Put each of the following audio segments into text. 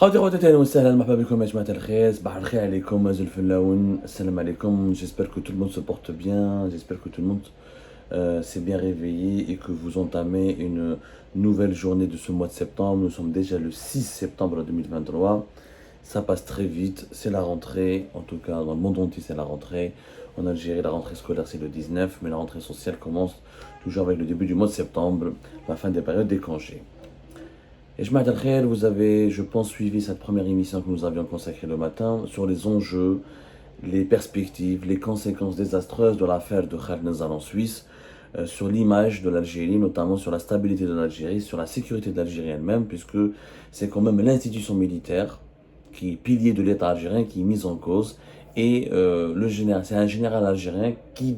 خواتي خواتاتي اهلا وسهلا مرحبا بكم يا جماعة الخير صباح الخير عليكم زول الفلاون السلام عليكم. J'espère que tout le monde se porte bien, j'espère que tout le monde s'est bien réveillé et que vous entamez une nouvelle journée de ce mois de septembre. Nous sommes déjà le 6 septembre 2023, ça passe très vite, c'est la rentrée, en tout cas dans le monde entier c'est la rentrée. En Algérie la rentrée scolaire c'est le 19, mais la rentrée sociale commence toujours avec le début du mois de septembre, la fin des périodes des congés. Et Jmaat al-Khair, vous avez, je pense, suivi cette première émission que nous avions consacrée le matin sur les enjeux, les perspectives, les conséquences désastreuses de l'affaire de Khaled Nazar en Suisse, sur l'image de l'Algérie, notamment sur la stabilité de l'Algérie, sur la sécurité de l'Algérie elle-même, puisque c'est quand même l'institution militaire qui est pilier de l'État algérien qui est mise en cause. Et c'est un général algérien qui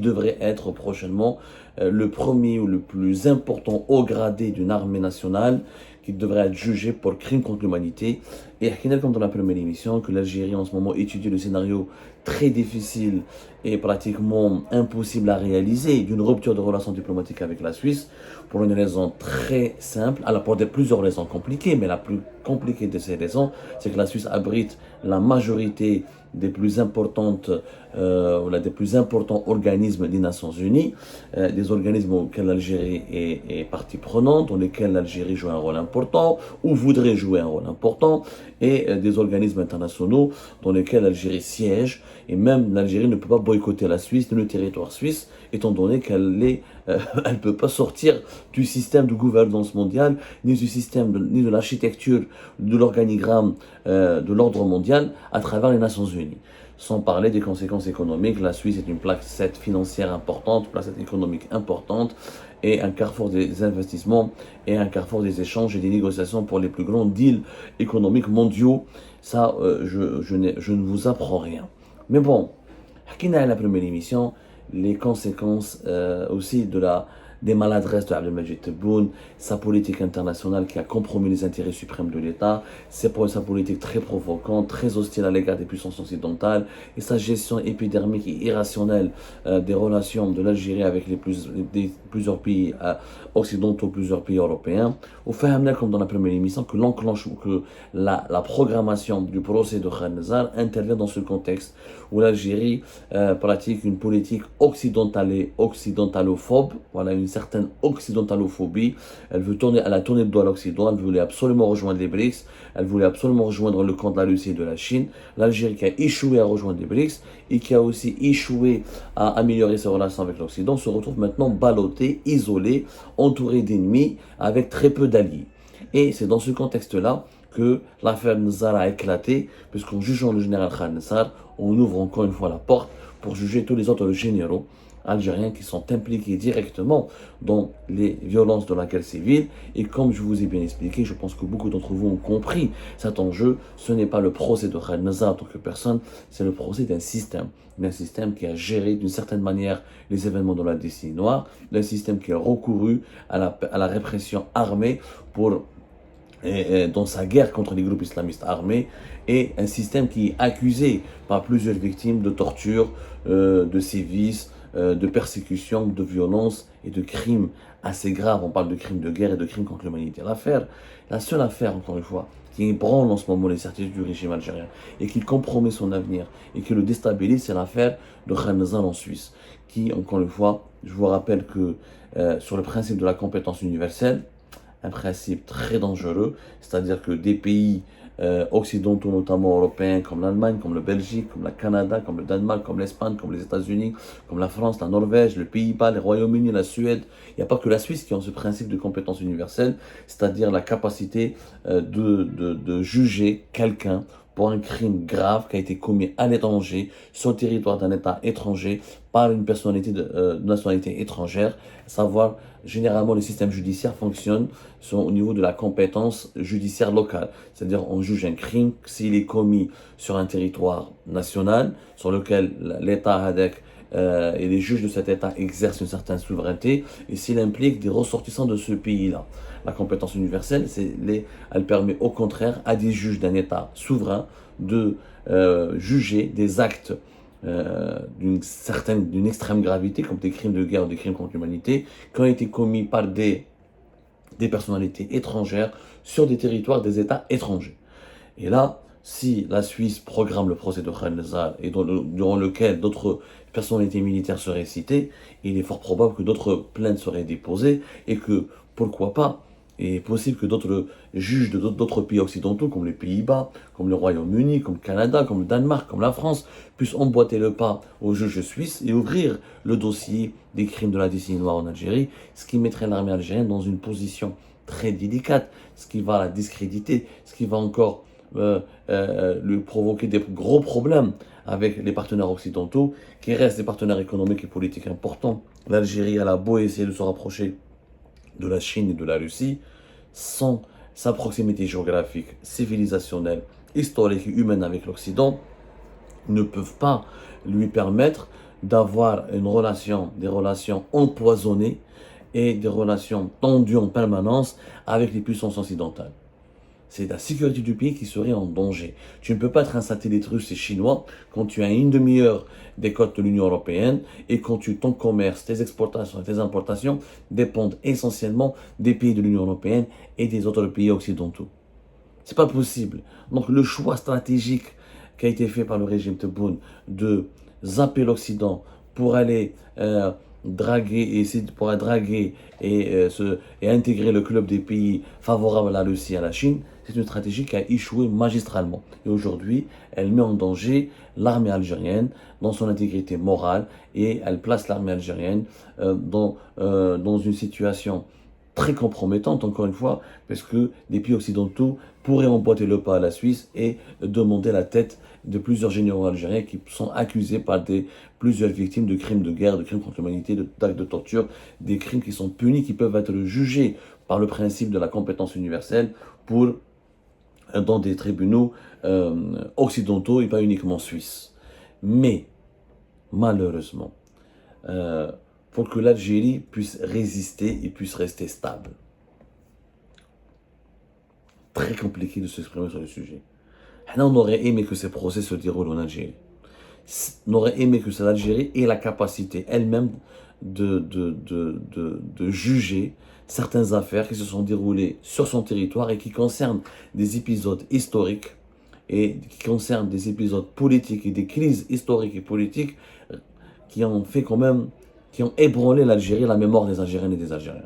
devrait être prochainement le premier ou le plus important haut gradé d'une armée nationale, qui devrait être jugé pour crime contre l'humanité. Et comme dans la première émission, que l'Algérie en ce moment étudie le scénario très difficile et pratiquement impossible à réaliser d'une rupture de relations diplomatiques avec la Suisse, pour une raison très simple, alors pour plusieurs raisons compliquées, mais la plus compliquée de ces raisons, c'est que la Suisse abrite la majorité des plus importantes, des plus importants organismes des Nations Unies, des organismes auxquels l'Algérie est partie prenante, dans lesquels l'Algérie joue un rôle important, ou voudrait jouer un rôle important, et des organismes internationaux dans lesquels l'Algérie siège, et même l'Algérie ne peut pas boycotter la Suisse, ni le territoire suisse, étant donné qu'elle elle peut pas sortir du système de gouvernance mondiale, ni du système, ni de l'architecture, de l'organigramme de l'ordre mondial à travers les Nations Unies. Sans parler des conséquences économiques, la Suisse est une placette financière importante, placette économique importante, et un carrefour des investissements, et un carrefour des échanges et des négociations pour les plus grands deals économiques mondiaux. Ça, je ne vous apprends rien. Mais bon, حكينا على la première émission, les conséquences aussi des maladresses de Abdelmadjid Tebboune, sa politique internationale qui a compromis les intérêts suprêmes de l'État, sa politique très provocante, très hostile à l'égard des puissances occidentales, et sa gestion épidermique et irrationnelle des relations de l'Algérie avec plusieurs pays occidentaux, plusieurs pays européens. Au fait, comme dans la première émission, que la programmation du procès de Khaled Nazar intervient dans ce contexte où l'Algérie pratique une politique occidentalophobe, voilà, une certaine occidentalophobie. Elle a tourné le dos à l'Occident, elle voulait absolument rejoindre les BRICS, elle voulait absolument rejoindre le camp de la Russie et de la Chine. L'Algérie qui a échoué à rejoindre les BRICS et qui a aussi échoué à améliorer ses relations avec l'Occident, se retrouve maintenant ballottée, isolée, entourée d'ennemis, avec très peu d'alliés. Et c'est dans ce contexte-là que l'affaire Nazar a éclaté, puisqu'en jugeant le général Khaled Nazar, on ouvre encore une fois la porte pour juger tous les autres généraux algériens qui sont impliqués directement dans les violences de la guerre civile. Et comme je vous ai bien expliqué, je pense que beaucoup d'entre vous ont compris cet enjeu. Ce n'est pas le procès de Khaled Nazar en tant que personne, c'est le procès d'un système qui a géré d'une certaine manière les événements de la décennie noire, d'un système qui a recouru à la répression armée dans sa guerre contre les groupes islamistes armés, et un système qui est accusé par plusieurs victimes de torture, de sévices, de persécutions, de violences et de crimes assez graves. On parle de crimes de guerre et de crimes contre l'humanité. La seule affaire, encore une fois, qui ébranle en ce moment les certitudes du régime algérien et qui compromet son avenir et qui le déstabilise, c'est l'affaire de Khaled Nazar en Suisse, qui, encore une fois, je vous rappelle que sur le principe de la compétence universelle, un principe très dangereux, c'est-à-dire que des pays occidentaux, notamment européens, comme l'Allemagne, comme le Belgique, comme le Canada, comme le Danemark, comme l'Espagne, comme les États-Unis, comme la France, la Norvège, le Pays-Bas, le Royaume-Uni, la Suède, il n'y a pas que la Suisse qui ont ce principe de compétence universelle, c'est-à-dire la capacité de juger quelqu'un pour un crime grave qui a été commis à l'étranger, sur le territoire d'un État étranger, par une personnalité de nationalité étrangère. Savoir, généralement, les systèmes judiciaires fonctionnent au niveau de la compétence judiciaire locale. C'est-à-dire, on juge un crime s'il est commis sur un territoire national, sur lequel l'État HADEC et les juges de cet État exercent une certaine souveraineté, et s'il implique des ressortissants de ce pays-là. La compétence universelle, elle permet au contraire à des juges d'un État souverain de juger des actes d'une extrême gravité, comme des crimes de guerre ou des crimes contre l'humanité, qui ont été commis par des personnalités étrangères sur des territoires des États étrangers. Et là, si la Suisse programme le procès de Khaled Zar et durant lequel d'autres personnalités militaires seraient citées, il est fort probable que d'autres plaintes seraient déposées et que, pourquoi pas, il est possible que d'autres juges d'autres pays occidentaux, comme les Pays-Bas, comme le Royaume-Uni, comme le Canada, comme le Danemark, comme la France, puissent emboîter le pas aux juges suisses et ouvrir le dossier des crimes de la décennie noire en Algérie, ce qui mettrait l'armée algérienne dans une position très délicate, ce qui va la discréditer, ce qui va encore lui provoquer des gros problèmes avec les partenaires occidentaux, qui restent des partenaires économiques et politiques importants. L'Algérie, elle a beau essayer de se rapprocher de la Chine et de la Russie, sans sa proximité géographique, civilisationnelle, historique et humaine avec l'Occident, ne peuvent pas lui permettre d'avoir des relations empoisonnées et des relations tendues en permanence avec les puissances occidentales. C'est la sécurité du pays qui serait en danger. Tu ne peux pas être un satellite russe et chinois quand tu as une demi-heure des côtes de l'Union européenne et quand ton commerce, tes exportations et tes importations dépendent essentiellement des pays de l'Union européenne et des autres pays occidentaux. C'est pas possible. Donc le choix stratégique qui a été fait par le régime Tebboune de zapper l'Occident pour aller draguer et intégrer le club des pays favorables à la Russie et à la Chine, c'est une stratégie qui a échoué magistralement. Et aujourd'hui, elle met en danger l'armée algérienne dans son intégrité morale et elle place l'armée algérienne dans une situation très compromettante, encore une fois, parce que les pays occidentaux pourraient emboîter le pas à la Suisse et demander la tête de plusieurs généraux algériens qui sont accusés par plusieurs victimes de crimes de guerre, de crimes contre l'humanité, d'actes de torture, des crimes qui sont punis, qui peuvent être jugés par le principe de la compétence universelle dans des tribunaux occidentaux et pas uniquement suisses. Mais, malheureusement, pour que l'Algérie puisse résister et puisse rester stable. Très compliqué de s'exprimer sur le sujet. On aurait aimé que ces procès se déroulent en Algérie. On aurait aimé que l'Algérie ait la capacité elle-même de juger certaines affaires qui se sont déroulées sur son territoire et qui concernent des épisodes historiques et qui concernent des épisodes politiques et des crises historiques et politiques qui ont fait quand même, qui ont ébranlé l'Algérie, la mémoire des Algériennes et des Algériens.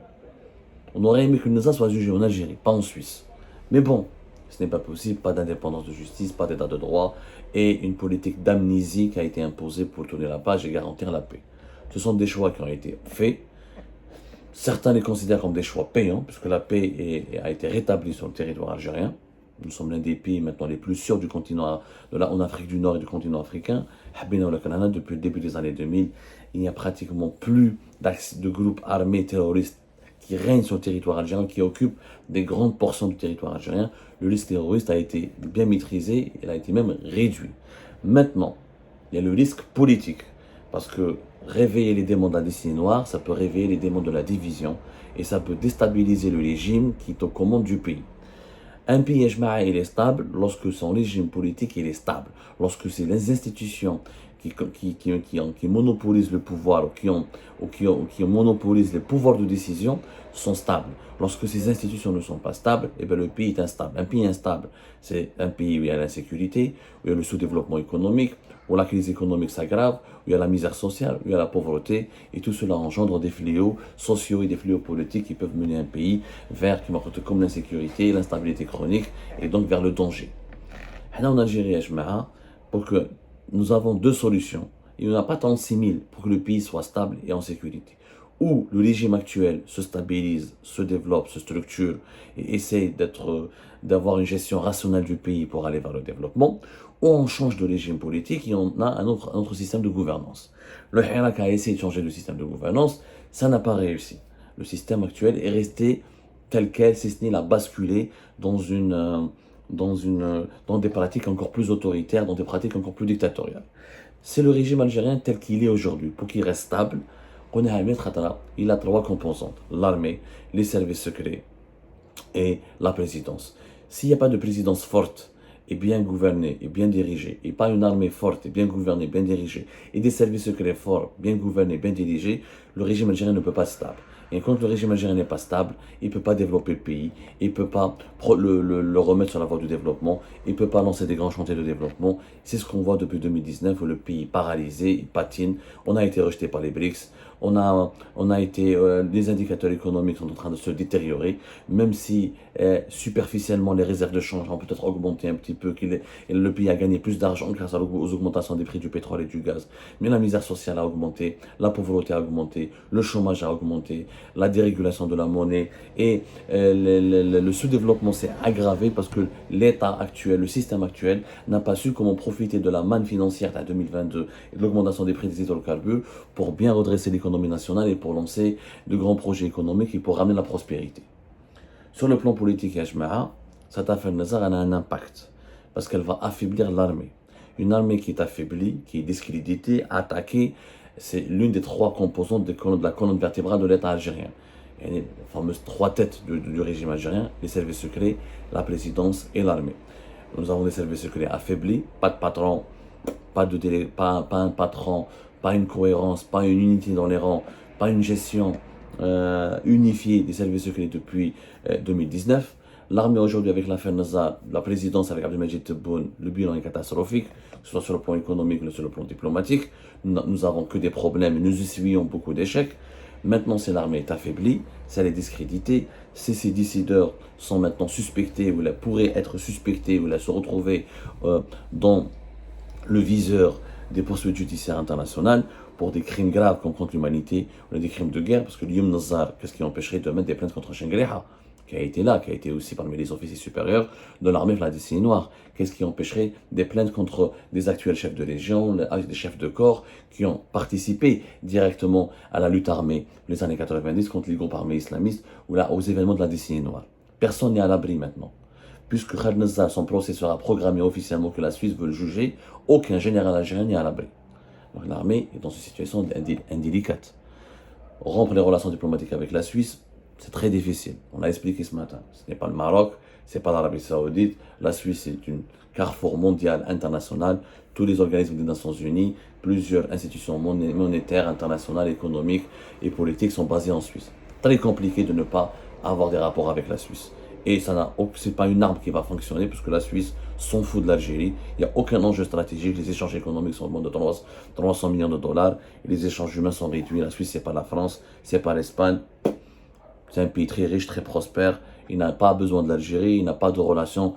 On aurait aimé que Neza soit jugé en Algérie, pas en Suisse. Mais bon, ce n'est pas possible, pas d'indépendance de justice, pas d'état de droit et une politique d'amnésie qui a été imposée pour tourner la page et garantir la paix. Ce sont des choix qui ont été faits. Certains les considèrent comme des choix payants, puisque la paix a été rétablie sur le territoire algérien. Nous sommes l'un des pays maintenant les plus sûrs du continent, en Afrique du Nord et du continent africain. Depuis le début des années 2000, il n'y a pratiquement plus de groupes armés terroristes qui règnent sur le territoire algérien, qui occupent des grandes portions du territoire algérien. Le risque terroriste a été bien maîtrisé, il a été même réduit. Maintenant, il y a le risque politique, parce que réveiller les démons de la décennie noire, ça peut réveiller les démons de la division, et ça peut déstabiliser le régime qui est aux commandes du pays. Un pays, il est stable lorsque son régime politique il est stable, lorsque c'est les institutions qui monopolisent le pouvoir ou qui monopolisent les pouvoirs de décision sont stables. Lorsque ces institutions ne sont pas stables, eh bien le pays est instable. Un pays instable, c'est un pays où il y a l'insécurité, où il y a le sous-développement économique, où la crise économique s'aggrave, où il y a la misère sociale, où il y a la pauvreté, et tout cela engendre des fléaux sociaux et des fléaux politiques qui peuvent mener un pays vers, comme l'insécurité, l'instabilité chronique, et donc vers le danger. En Algérie, pour que nous avons deux solutions. Il n'y en a pas 36 000 pour que le pays soit stable et en sécurité. Ou le régime actuel se stabilise, se développe, se structure et essaie d'avoir une gestion rationnelle du pays pour aller vers le développement, ou on change de régime politique et on a un autre système de gouvernance. Le Hirak a essayé de changer le système de gouvernance, ça n'a pas réussi. Le système actuel est resté tel quel, si ce n'est la basculer dans des pratiques encore plus autoritaires, dans des pratiques encore plus dictatoriales. C'est le régime algérien tel qu'il est aujourd'hui. Pour qu'il reste stable, il a trois composantes: l'armée, les services secrets et la présidence. S'il n'y a pas de présidence forte et bien gouvernée et bien dirigée, et pas une armée forte et bien gouvernée, bien dirigée, et des services secrets forts, bien gouvernés, bien dirigés, le régime algérien ne peut pas être stable. Et quand le régime algérien n'est pas stable, il ne peut pas développer le pays, il ne peut pas le remettre sur la voie du développement, il ne peut pas lancer des grands chantiers de développement. C'est ce qu'on voit depuis 2019 où le pays est paralysé, il patine. On a été rejeté par les BRICS, les indicateurs économiques sont en train de se détériorer, même si superficiellement les réserves de change ont peut-être augmenté un petit peu, et le pays a gagné plus d'argent grâce aux augmentations des prix du pétrole et du gaz. Mais la misère sociale a augmenté, la pauvreté a augmenté, le chômage a augmenté, la dérégulation de la monnaie et le sous-développement s'est aggravé parce que l'État actuel, le système actuel, n'a pas su comment profiter de la manne financière de 2022 et de l'augmentation des prix des hydrocarbures pour bien redresser l'économie nationale et pour lancer de grands projets économiques et pour ramener la prospérité. Sur le plan politique, Yajma'a, cette affaire Nazar a un impact parce qu'elle va affaiblir l'armée. Une armée qui est affaiblie, qui est discréditée, attaquée, c'est l'une des trois composantes de la colonne vertébrale de l'État algérien. Et les fameuses trois têtes du régime algérien, les services secrets, la présidence et l'armée. Nous avons des services secrets affaiblis, pas de patron, pas un patron, pas une cohérence, pas une unité dans les rangs, pas une gestion unifiée des services secrets depuis 2019. L'armée aujourd'hui avec l'affaire Nazar, la présidence avec Abdelmajid Tebboune, le bilan est catastrophique, que ce soit sur le plan économique ou sur le plan diplomatique. Nous avons que des problèmes, nous essuyons beaucoup d'échecs. Maintenant, si l'armée est affaiblie, si elle est discréditée, si ces décideurs sont maintenant suspectés ou pourraient être suspectés ou se retrouver dans le viseur des poursuites judiciaires internationales pour des crimes graves comme contre l'humanité ou des crimes de guerre, parce que l'Yum Nazar, qu'est-ce qui empêcherait de mettre des plaintes contre Chengleha, qui a été aussi parmi les officiers supérieurs de l'armée de la décennie noire. Qu'est-ce qui empêcherait des plaintes contre des actuels chefs de légion, des chefs de corps qui ont participé directement à la lutte armée les années 90 contre les groupes armés islamistes ou aux événements de la décennie noire. Personne n'est à l'abri maintenant. Puisque Khaled Nazar, son procès sera programmé officiellement que la Suisse veut le juger, aucun général algérien n'est à l'abri. Donc l'armée est dans une situation indélicate. Rompre les relations diplomatiques avec la Suisse, c'est très difficile. On l'a expliqué ce matin. Ce n'est pas le Maroc, ce n'est pas l'Arabie Saoudite. La Suisse est une carrefour mondial, international. Tous les organismes des Nations Unies, plusieurs institutions monétaires, internationales, économiques et politiques sont basées en Suisse. Très compliqué de ne pas avoir des rapports avec la Suisse. Et ce n'est pas une arme qui va fonctionner parce que la Suisse s'en fout de l'Algérie. Il n'y a aucun enjeu stratégique. Les échanges économiques sont de 300 millions de dollars. Et les échanges humains sont réduits. La Suisse, ce n'est pas la France, ce n'est pas l'Espagne. C'est un pays très riche, très prospère. Il n'a pas besoin de l'Algérie. Il n'a pas de relations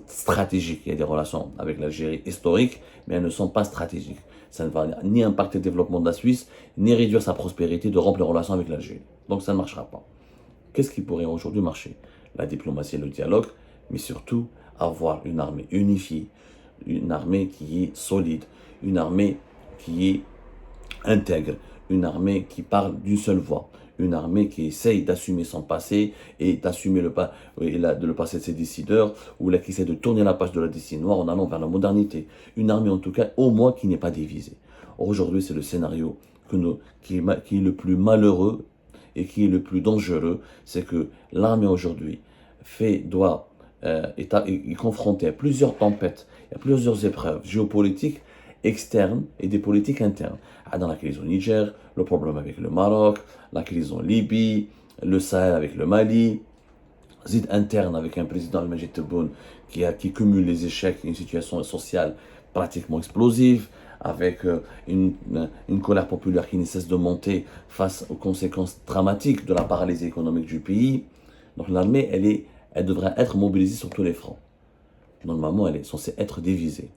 stratégiques. Il y a des relations avec l'Algérie historiques, mais elles ne sont pas stratégiques. Ça ne va ni impacter le développement de la Suisse, ni réduire sa prospérité de rompre les relations avec l'Algérie. Donc ça ne marchera pas. Qu'est-ce qui pourrait aujourd'hui marcher? La diplomatie et le dialogue, mais surtout avoir une armée unifiée, une armée qui est solide, une armée qui est intègre, une armée qui parle d'une seule voix, une armée qui essaye d'assumer son passé et d'assumer le passé de ses décideurs, ou qui essaie de tourner la page de la décennie noire en allant vers la modernité. Une armée en tout cas, au moins qui n'est pas divisée. Aujourd'hui, c'est le scénario qui est le plus malheureux et qui est le plus dangereux, c'est que l'armée aujourd'hui est confrontée à plusieurs tempêtes, à plusieurs épreuves géopolitiques externes et des politiques internes. Dans la crise au Niger, le problème avec le Maroc, la crise en Libye, le Sahel avec le Mali, zid interne avec un président Abdelmajid Tebboune qui cumule les échecs et une situation sociale pratiquement explosive, avec une colère populaire qui ne cesse de monter face aux conséquences dramatiques de la paralysie économique du pays. Donc l'armée, elle devrait être mobilisée sur tous les fronts. Normalement, elle est censée être divisée.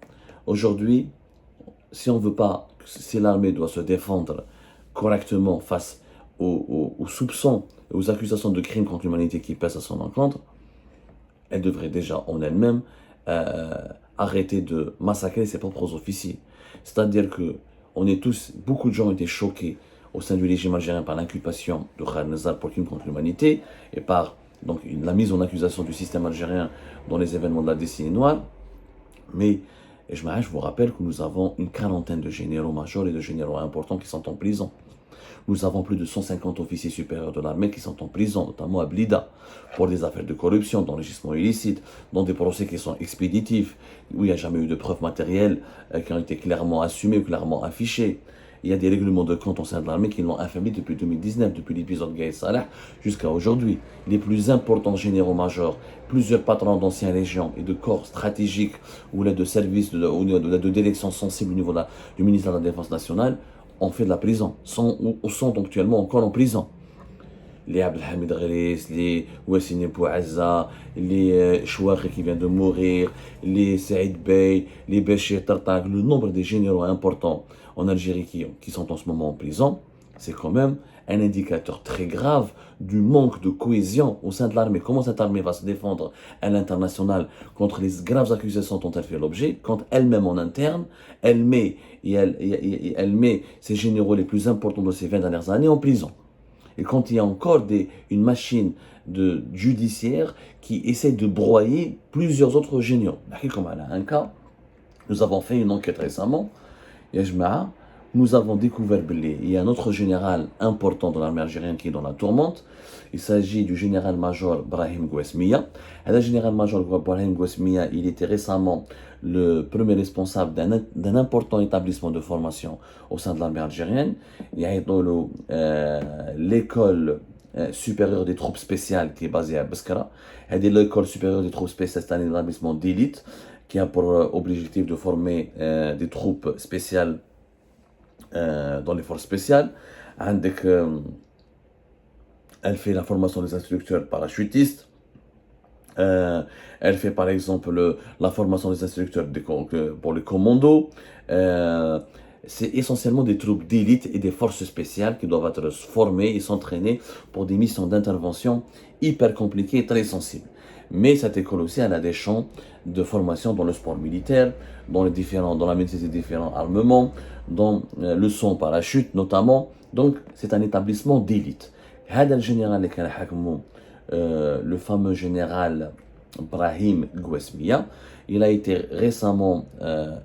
Aujourd'hui, si l'armée doit se défendre correctement face aux soupçons, aux accusations de crimes contre l'humanité qui pèsent à son encontre, elle devrait déjà en elle-même arrêter de massacrer ses propres officiers. C'est-à-dire que beaucoup de gens ont été choqués au sein du régime algérien par l'inculpation de Khaled Nazar pour crimes contre l'humanité et par la mise en accusation du système algérien dans les événements de la décennie noire. Mais je vous rappelle que nous avons une quarantaine de généraux majors et de généraux importants qui sont en prison. Nous avons plus de 150 officiers supérieurs de l'armée qui sont en prison, notamment à Blida, pour des affaires de corruption, d'enrichissement illicite, dans des procès qui sont expéditifs, où il n'y a jamais eu de preuves matérielles qui ont été clairement assumées ou clairement affichées. Il y a des règlements de compte au sein de l'armée qui l'ont affaibli depuis 2019, depuis l'épisode Gaïd Salah jusqu'à aujourd'hui. Les plus importants généraux-majors, plusieurs patrons d'anciennes légions et de corps stratégiques ou de services de direction sensibles au niveau du ministère de la Défense nationale ont fait de la prison, sont actuellement encore en prison. Les Abdelhamid Gharis, les Wassine Bouazza, les Chouakhi qui vient de mourir, les Saïd Bey, les Béchir Tartag, le nombre de généraux importants en Algérie qui sont en ce moment en prison, c'est quand même un indicateur très grave du manque de cohésion au sein de l'armée. Comment cette armée va se défendre à l'international contre les graves accusations dont elle fait l'objet, quand elle-même en interne, elle met ses généraux les plus importants de ces 20 dernières années en prison. Et quand il y a encore une machine judiciaire qui essaie de broyer plusieurs autres généraux. Comme un cas, nous avons fait une enquête récemment, nous avons découvert qu'il y a un autre général important dans l'armée algérienne qui est dans la tourmente. Il s'agit du général-major Brahim Gouesmia. Le général-major Brahim Gouesmia, il était récemment le premier responsable d'un important établissement de formation au sein de l'armée algérienne. Il y a l'école supérieure des troupes spéciales qui est basée à Beskara. Il y a l'école supérieure des troupes spéciales, c'est un établissement d'élite qui a pour objectif de former des troupes spéciales dans les forces spéciales. Elle fait la formation des instructeurs parachutistes. Elle fait par exemple la formation des instructeurs pour les commandos. C'est essentiellement des troupes d'élite et des forces spéciales qui doivent être formées et s'entraîner pour des missions d'intervention hyper compliquées et très sensibles. Mais cette école aussi, elle a des champs de formation dans le sport militaire, dans la maîtrise des différents armements, dans le saut en parachute notamment. Donc, c'est un établissement d'élite. Le fameux général Brahim Gouesmia, il a été récemment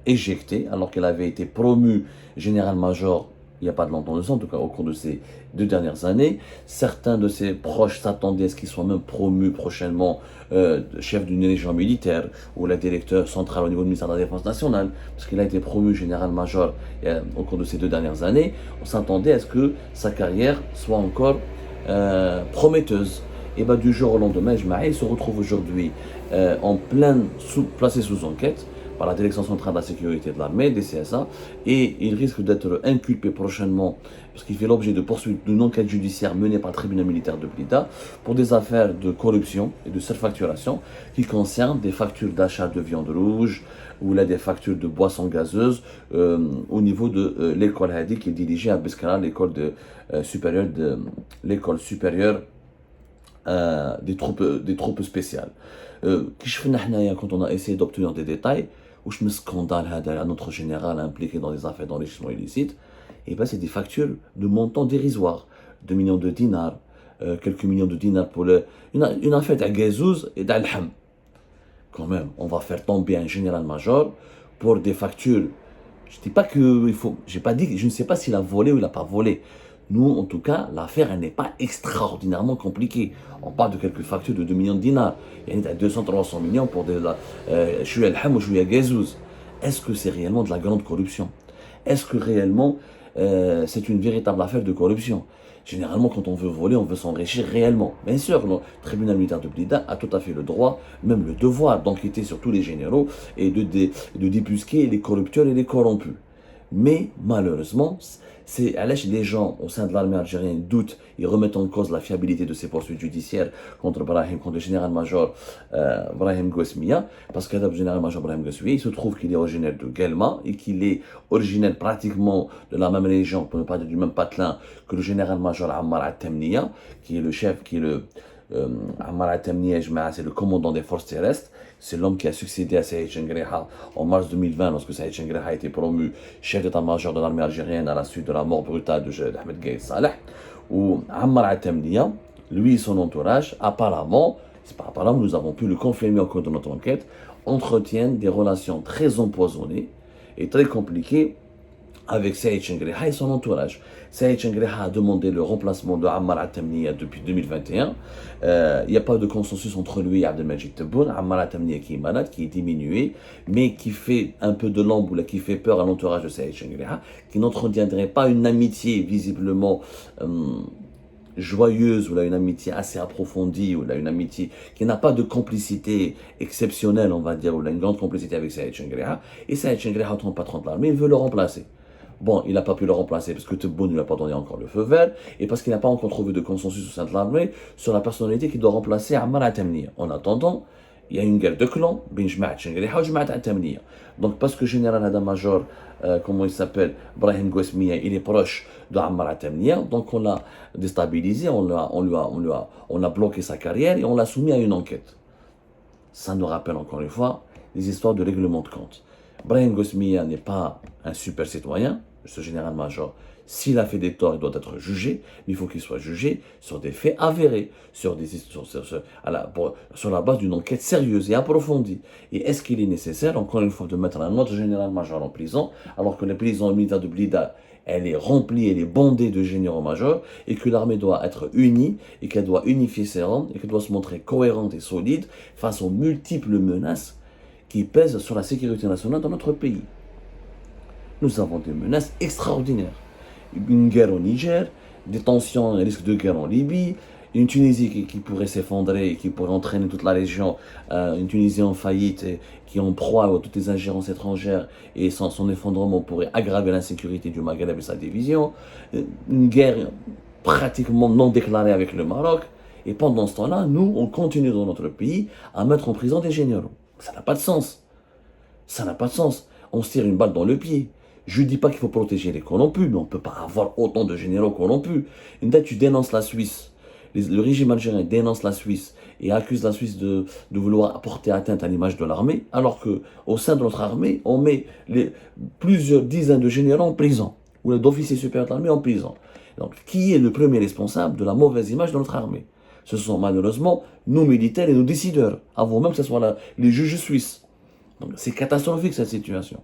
éjecté alors qu'il avait été promu général-major il n'y a pas de longtemps de ça, en tout cas au cours de ces 2 dernières années. Certains de ses proches s'attendaient à ce qu'il soit même promu prochainement chef d'une légion militaire ou la directeur central au niveau du ministère de la Défense nationale, parce qu'il a été promu général-major au cours de ces 2 dernières années. On s'attendait à ce que sa carrière soit encore prometteuse. Et bien du jour au lendemain, il se retrouve aujourd'hui placé sous enquête par la Direction centrale de la sécurité de l'armée, DCSA, et il risque d'être inculpé prochainement, parce qu'il fait l'objet de poursuites d'une enquête judiciaire menée par le tribunal militaire de Blida pour des affaires de corruption et de surfacturation qui concernent des factures d'achat de viande rouge ou là des factures de boissons gazeuses au niveau de l'école Hadi qui est dirigée à Beskara, l'école supérieure des troupes spéciales. Quand on a essayé d'obtenir des détails, le scandale à notre général impliqué dans des affaires d'enrichissement illicite, et ben c'est des factures de montants dérisoires, 2 millions de dinars, quelques millions de dinars pour une affaire à Gazouz et d'Alham. Quand même, on va faire tomber un général-major pour des factures. Je dis pas que il faut, j'ai pas dit, je ne sais pas s'il a volé ou il n'a pas volé. Nous, en tout cas, l'affaire, elle n'est pas extraordinairement compliquée. On parle de quelques factures de 2 millions de dinars. Il y a 200-300 millions pour Chouya El-Ham ou Chouya Gazouz. Est-ce que c'est réellement de la grande corruption? Est-ce que réellement c'est une véritable affaire de corruption? Généralement, quand on veut voler, on veut s'enrichir réellement. Bien sûr, le tribunal militaire de Blida a tout à fait le droit, même le devoir, d'enquêter sur tous les généraux et de débusquer les corrupteurs et les corrompus. Mais malheureusement, les gens au sein de l'armée algérienne doutent, ils remettent en cause la fiabilité de ces poursuites judiciaires contre le général-major Brahim Gouesmia, parce que le général-major Brahim Gouesmia, il se trouve qu'il est originaire de Guelma et qu'il est originaire pratiquement de la même région, pour ne pas dire du même patelin, que le général-major Ammar Al-Temniya, qui est le chef, Ammar Al-Temniya, c'est le commandant des forces terrestres. C'est l'homme qui a succédé à Saïd Chengreha en mars 2020, lorsque Saïd Chengreha a été promu chef d'état-major de l'armée algérienne à la suite de la mort brutale de Ahmed Gaïd Saleh. Ou Ammar Al-Temniya, lui et son entourage, apparemment, nous avons pu le confirmer au cours de notre enquête, entretiennent des relations très empoisonnées et très compliquées avec Saïd Chengriha et son entourage. Saïd Chengriha a demandé le remplacement de Ammar Atamniya depuis 2021. Il n'y a pas de consensus entre lui et Abdelmajid Tebboune. Ammar Atamniya qui est malade, qui est diminué, mais qui fait un peu de l'amboula, qui fait peur à l'entourage de Saïd Chengriha, qui n'entretiendrait pas une amitié visiblement joyeuse, ou là une amitié assez approfondie, ou là une amitié qui n'a pas de complicité exceptionnelle, on va dire, ou là une grande complicité avec Saïd Chengriha. Et Saïd Chengriha, ton patron de l'armée, il veut le remplacer. Bon, il n'a pas pu le remplacer parce que Tebboune ne lui a pas donné encore le feu vert et parce qu'il n'a pas encore trouvé de consensus au sein de l'armée sur la personnalité qui doit remplacer Ammar Atamniya. En attendant, il y a une guerre de clans, ben Jamaat Chengriha ou Jamaat Atamniya. Donc parce que le général Adam-Major, comment il s'appelle, Brahim Ghouesmiya, il est proche de Ammar Atamniya, donc on l'a déstabilisé, on a bloqué sa carrière et on l'a soumis à une enquête. Ça nous rappelle encore une fois les histoires de règlement de compte. Brahim Ghouesmiya n'est pas un super citoyen, ce général-major. S'il a fait des torts, il doit être jugé, mais il faut qu'il soit jugé sur des faits avérés, sur la base d'une enquête sérieuse et approfondie. Et est-ce qu'il est nécessaire, encore une fois, de mettre un autre général-major en prison, alors que la prison militaire de Blida, elle est remplie, elle est bondée de généraux-majors, et que l'armée doit être unie, et qu'elle doit unifier ses rangs, et qu'elle doit se montrer cohérente et solide face aux multiples menaces qui pèsent sur la sécurité nationale dans notre pays. Nous avons des menaces extraordinaires. Une guerre au Niger, des tensions, un risque de guerre en Libye, une Tunisie qui pourrait s'effondrer et qui pourrait entraîner toute la région, une Tunisie en faillite et qui est en proie à toutes les ingérences étrangères et son effondrement pourrait aggraver l'insécurité du Maghreb et sa division, une guerre pratiquement non déclarée avec le Maroc, et pendant ce temps-là, nous, on continue dans notre pays à mettre en prison des généraux. Ça n'a pas de sens. Ça n'a pas de sens. On se tire une balle dans le pied. Je ne dis pas qu'il faut protéger les corrompus, mais on ne peut pas avoir autant de généraux corrompus. Une date, tu dénonces la Suisse. Le régime algérien dénonce la Suisse et accuse la Suisse de vouloir porter atteinte à l'image de l'armée, alors qu'au sein de notre armée, on met plusieurs dizaines de généraux en prison, ou d'officiers supérieurs de l'armée en prison. Donc, qui est le premier responsable de la mauvaise image de notre armée? Ce sont malheureusement nos militaires et nos décideurs, avant même que ce soit les juges suisses. Donc, c'est catastrophique cette situation.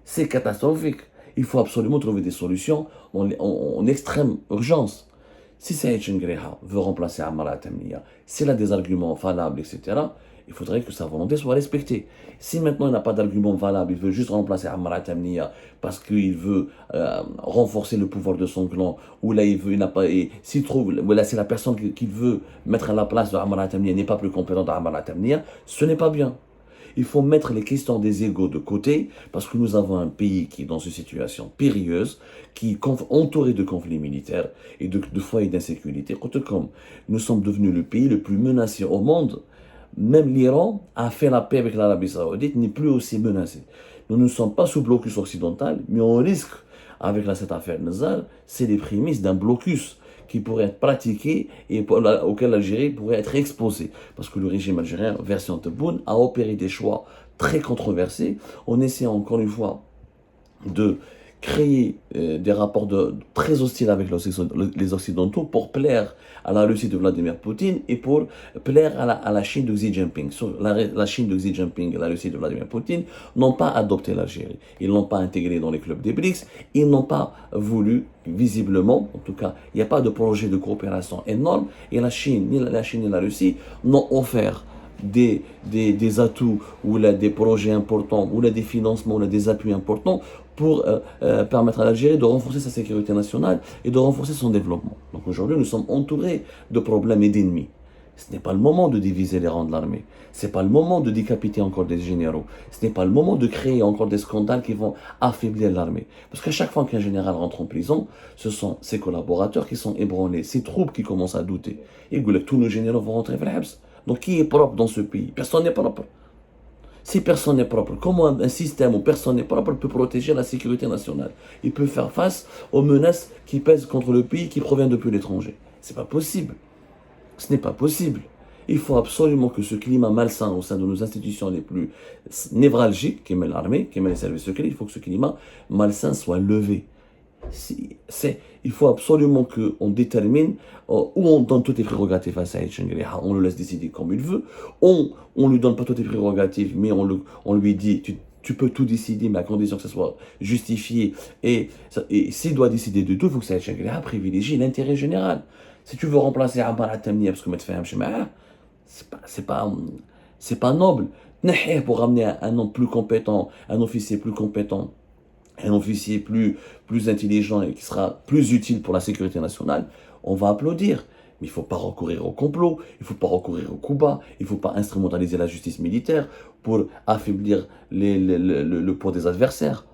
C'est catastrophique. Il faut absolument trouver des solutions en extrême urgence. Si Saïd Chengriha veut remplacer Ammar Atamniya, s'il a des arguments valables, etc., il faudrait que sa volonté soit respectée. Si maintenant il n'a pas d'argument valable, il veut juste remplacer Ammar Atamniya parce qu'il veut renforcer le pouvoir de son clan, ou là il n'a pas, et s'il trouve, ou là c'est la personne qu'il veut mettre à la place de Ammar Atamniya n'est pas plus compétente d'Ammar Atamniya, ce n'est pas bien. Il faut mettre les questions des égos de côté parce que nous avons un pays qui est dans une situation périlleuse, qui est entouré de conflits militaires et de foyers d'insécurité. Comme nous sommes devenus le pays le plus menacé au monde, même l'Iran a fait la paix avec l'Arabie Saoudite, n'est plus aussi menacé. Nous ne sommes pas sous blocus occidental, mais on risque, avec cette affaire Nizar, c'est les prémices d'un blocus qui pourrait être pratiqué et auquel l'Algérie pourrait être exposée. Parce que le régime algérien, version Tebboune, a opéré des choix très controversés en essayant encore une fois de créer des rapports très hostiles avec les Occidentaux pour plaire à la Russie de Vladimir Poutine et pour plaire à la Chine de Xi Jinping. La Chine de Xi Jinping et la Russie de Vladimir Poutine n'ont pas adopté l'Algérie. Ils ne l'ont pas intégré dans les clubs des BRICS. Ils n'ont pas voulu, visiblement, en tout cas, il n'y a pas de projet de coopération énorme et la Chine, ni la Russie n'ont offert des atouts ou là, des projets importants ou là, des financements ou là, des appuis importants pour permettre à l'Algérie de renforcer sa sécurité nationale et de renforcer son développement. Donc aujourd'hui, nous sommes entourés de problèmes et d'ennemis. Ce n'est pas le moment de diviser les rangs de l'armée. Ce n'est pas le moment de décapiter encore des généraux. Ce n'est pas le moment de créer encore des scandales qui vont affaiblir l'armée. Parce qu'à chaque fois qu'un général rentre en prison, ce sont ses collaborateurs qui sont ébranlés, ses troupes qui commencent à douter. Et tous nos généraux vont rentrer vers l'Habs. Donc qui est propre dans ce pays? Personne n'est propre. Si personne n'est propre, comment un système où personne n'est propre peut protéger la sécurité nationale? Il peut faire face aux menaces qui pèsent contre le pays qui provient depuis l'étranger. C'est pas possible. Ce n'est pas possible. Il faut absolument que ce climat malsain au sein de nos institutions les plus névralgiques, qui met l'armée, qui met les services secrets, il faut que ce climat malsain soit levé. Il faut absolument qu'on détermine où on donne toutes les prérogatives à Saïd Chengriha, on le laisse décider comme il veut, on lui donne pas toutes les prérogatives, mais on lui dit Tu peux tout décider, mais à condition que ce soit justifié. Et s'il doit décider de tout, il faut que ça privilégie l'intérêt général. Si tu veux remplacer Ammar Atamnia parce que c'est pas, c'est pas noble. Pour ramener un homme plus compétent, un officier plus compétent, un officier plus intelligent et qui sera plus utile pour la sécurité nationale, on va applaudir. Mais il ne faut pas recourir au complot, il ne faut pas recourir au coup bas, il ne faut pas instrumentaliser la justice militaire pour affaiblir le poids des adversaires.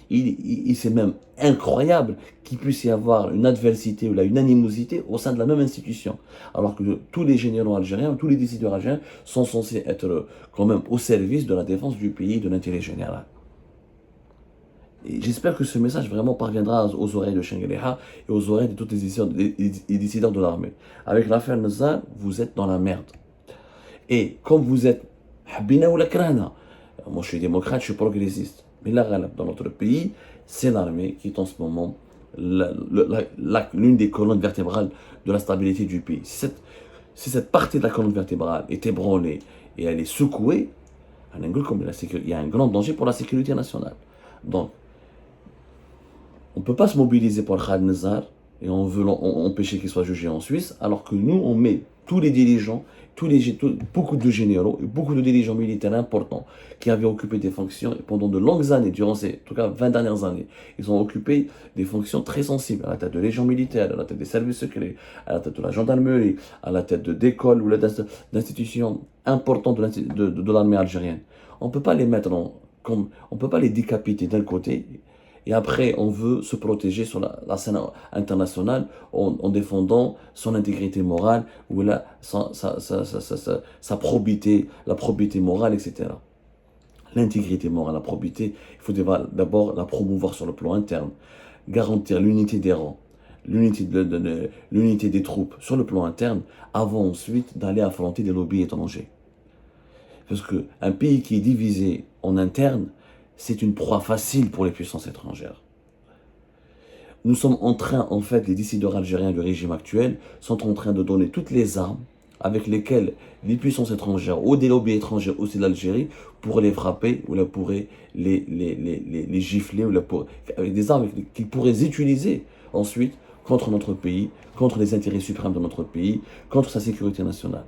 C'est même incroyable qu'il puisse y avoir une adversité ou une animosité au sein de la même institution. Alors que tous les généraux algériens, tous les décideurs algériens sont censés être quand même au service de la défense du pays, de l'intérêt général. Et j'espère que ce message vraiment parviendra aux oreilles de Chengueleha et aux oreilles de tous les décideurs de l'armée. Avec l'affaire Nizar, vous êtes dans la merde. Et comme vous êtes Habina ou la Krana, moi je suis démocrate, je suis progressiste. Mais la Ghalab dans notre pays, c'est l'armée qui est en ce moment l'une des colonnes vertébrales de la stabilité du pays. Si cette partie de la colonne vertébrale est ébranlée et elle est secouée, il y a un grand danger pour la sécurité nationale. Donc, on ne peut pas se mobiliser pour le Khaled Nizar et on veut empêcher qu'il soit jugé en Suisse, alors que nous, on met tous les dirigeants, beaucoup de généraux et beaucoup de dirigeants militaires importants qui avaient occupé des fonctions pendant de longues années, durant en tout cas 20 dernières années. Ils ont occupé des fonctions très sensibles, à la tête de légions militaires, à la tête des services secrets, à la tête de la gendarmerie, à la tête d'écoles ou d'institutions importantes de l'armée algérienne. On ne peut pas les on ne peut pas les décapiter d'un côté. Et après, on veut se protéger sur la scène internationale en défendant son intégrité morale ou sa probité, la probité morale, etc. L'intégrité morale, la probité, il faut d'abord la promouvoir sur le plan interne, garantir l'unité des rangs, l'unité des troupes sur le plan interne, avant ensuite d'aller affronter des lobbies étrangers. Parce qu'un pays qui est divisé en interne, c'est une proie facile pour les puissances étrangères. Nous sommes en train, en fait, les décideurs algériens du régime actuel sont en train de donner toutes les armes avec lesquelles les puissances étrangères ou des lobbies étrangers aussi de l'Algérie pourraient les frapper ou pourraient les gifler avec des armes qu'ils pourraient utiliser ensuite contre notre pays, contre les intérêts suprêmes de notre pays, contre sa sécurité nationale.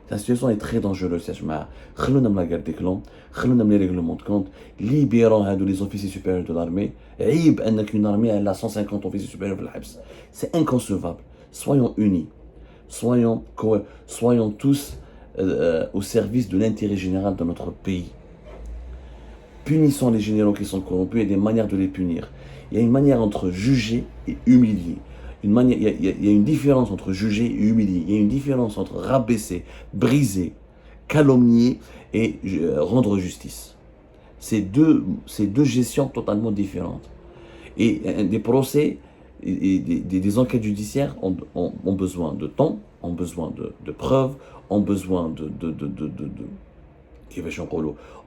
La situation est très dangereuse, Yachma. Khalouna la guerre des clans, khalouna les règlements de compte, libérons les officiers supérieurs de l'armée. Aïb, qu'une armée elle a 150 officiers supérieurs de l'Habs. C'est inconcevable. Soyons unis. Soyons tous au service de l'intérêt général de notre pays. Punissons les généraux qui sont corrompus et des manières de les punir. Il y a une manière entre juger et humilier. Il y a une différence entre juger et humilier. Il y a une différence entre rabaisser, briser, calomnier et rendre justice. C'est deux gestions totalement différentes. Et des procès et des enquêtes judiciaires ont besoin de temps, ont besoin de preuves, ont besoin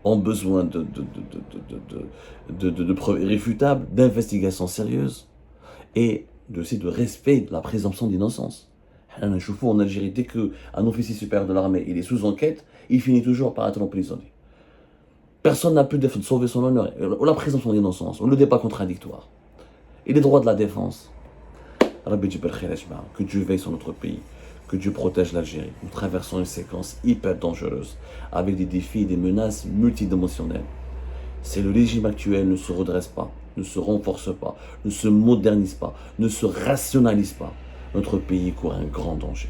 ont besoin de preuves irréfutables, d'investigations sérieuses et de respect de la présomption d'innocence. En Algérie, dès qu'un officier supérieur de l'armée il est sous enquête, il finit toujours par être emprisonné. Personne n'a pu sauver son honneur, ou la présomption d'innocence, ou le débat contradictoire, et les droits de la défense. Que Dieu veille sur notre pays, que Dieu protège l'Algérie. Nous traversons une séquence hyper dangereuse, avec des défis et des menaces multidimensionnelles. Si le régime actuel ne se redresse pas, ne se renforce pas, ne se modernise pas, ne se rationalise pas, notre pays court un grand danger.